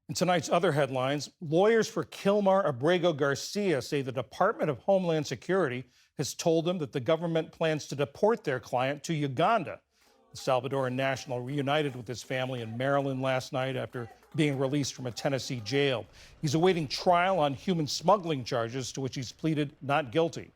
In tonight's other headlines, lawyers for Kilmar Abrego Garcia say the Department of Homeland Security has told them that the government plans to deport their client to Uganda. The Salvadoran national reunited with his family in Maryland last night after being released from a Tennessee jail. He's awaiting trial on human smuggling charges to which he's pleaded not guilty.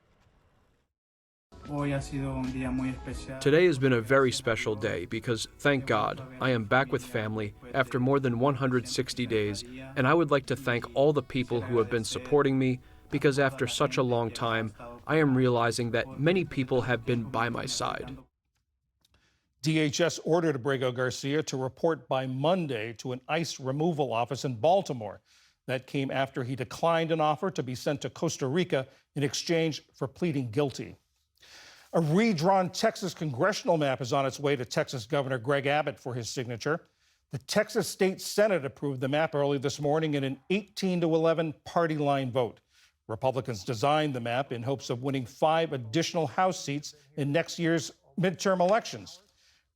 Today has been a very special day because, thank God, I am back with family after more than 160 days, and I would like to thank all the people who have been supporting me because after such a long time, I am realizing that many people have been by my side. DHS ordered Abrego Garcia to report by Monday to an ICE removal office in Baltimore. That came after he declined an offer to be sent to Costa Rica in exchange for pleading guilty. A redrawn Texas congressional map is on its way to Texas Governor Greg Abbott for his signature. The Texas State Senate approved the map early this morning in an 18-11 party line vote. Republicans designed the map in hopes of winning 5 additional House seats in next year's midterm elections.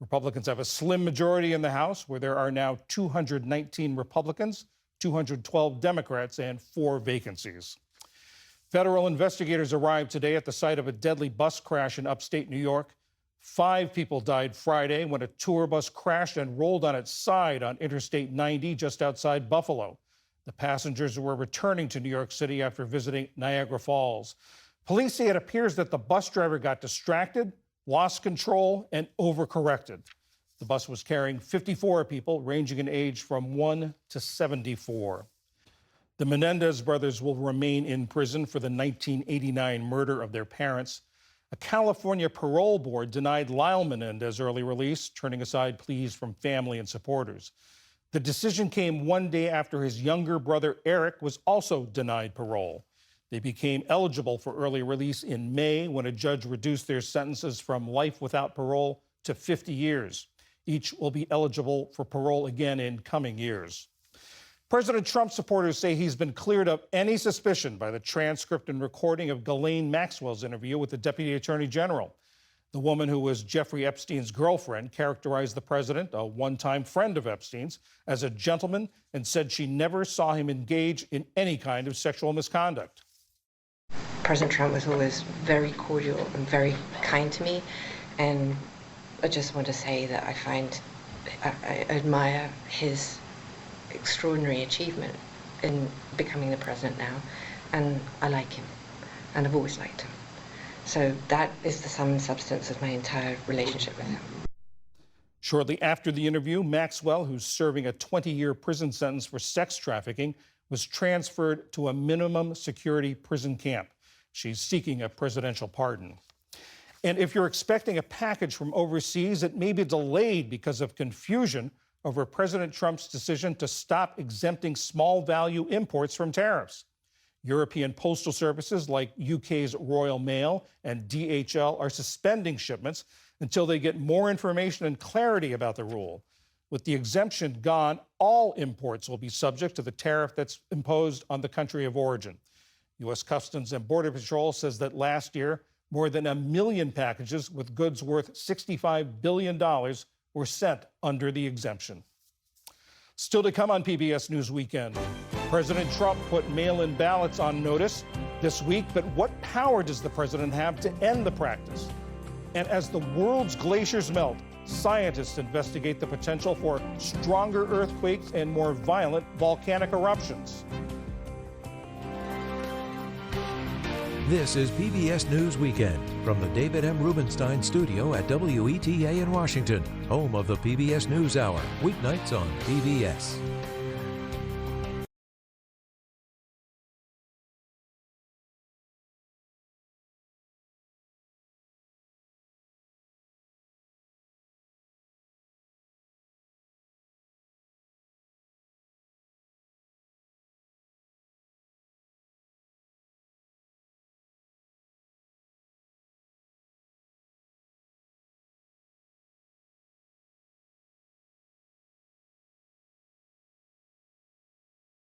Republicans have a slim majority in the House, where there are now 219 Republicans, 212 Democrats, and 4 vacancies. Federal investigators arrived today at the site of a deadly bus crash in upstate New York. 5 people died Friday when a tour bus crashed and rolled on its side on Interstate 90 just outside Buffalo. The passengers were returning to New York City after visiting Niagara Falls. Police say it appears that the bus driver got distracted, lost control, and overcorrected. The bus was carrying 54 people, ranging in age from 1 to 74. The Menendez brothers will remain in prison for the 1989 murder of their parents. A California parole board denied Lyle Menendez early release, turning aside pleas from family and supporters. The decision came one day after his younger brother Eric was also denied parole. They became eligible for early release in May when a judge reduced their sentences from life without parole to 50 years. Each will be eligible for parole again in coming years. President Trump supporters say he's been cleared of any suspicion by the transcript and recording of Ghislaine Maxwell's interview with the Deputy Attorney General. The woman who was Jeffrey Epstein's girlfriend characterized the president, a one-time friend of Epstein's, as a gentleman and said she never saw him engage in any kind of sexual misconduct. President Trump was always very cordial and very kind to me, and I just want to say that I admire his extraordinary achievement in becoming the president now, and I like him, and I've always liked him. So that is the sum and substance of my entire relationship with him. Shortly after the interview, Maxwell, who's serving a 20-year prison sentence for sex trafficking, was transferred to a minimum security prison camp. She's seeking a presidential pardon. And if you're expecting a package from overseas, it may be delayed because of confusion over President Trump's decision to stop exempting small value imports from tariffs. European postal services like UK's Royal Mail and DHL are suspending shipments until they get more information and clarity about the rule. With the exemption gone, all imports will be subject to the tariff that's imposed on the country of origin. U.S. Customs and Border Patrol says that last year, more than 1 million packages with goods worth $65 billion were sent under the exemption. Still to come on PBS News Weekend, President Trump put mail-in ballots on notice this week, but what power does the president have to end the practice? And as the world's glaciers melt, scientists investigate the potential for stronger earthquakes and more violent volcanic eruptions. This is PBS News Weekend from the David M. Rubenstein studio at WETA in Washington, home of the PBS NewsHour, weeknights on PBS.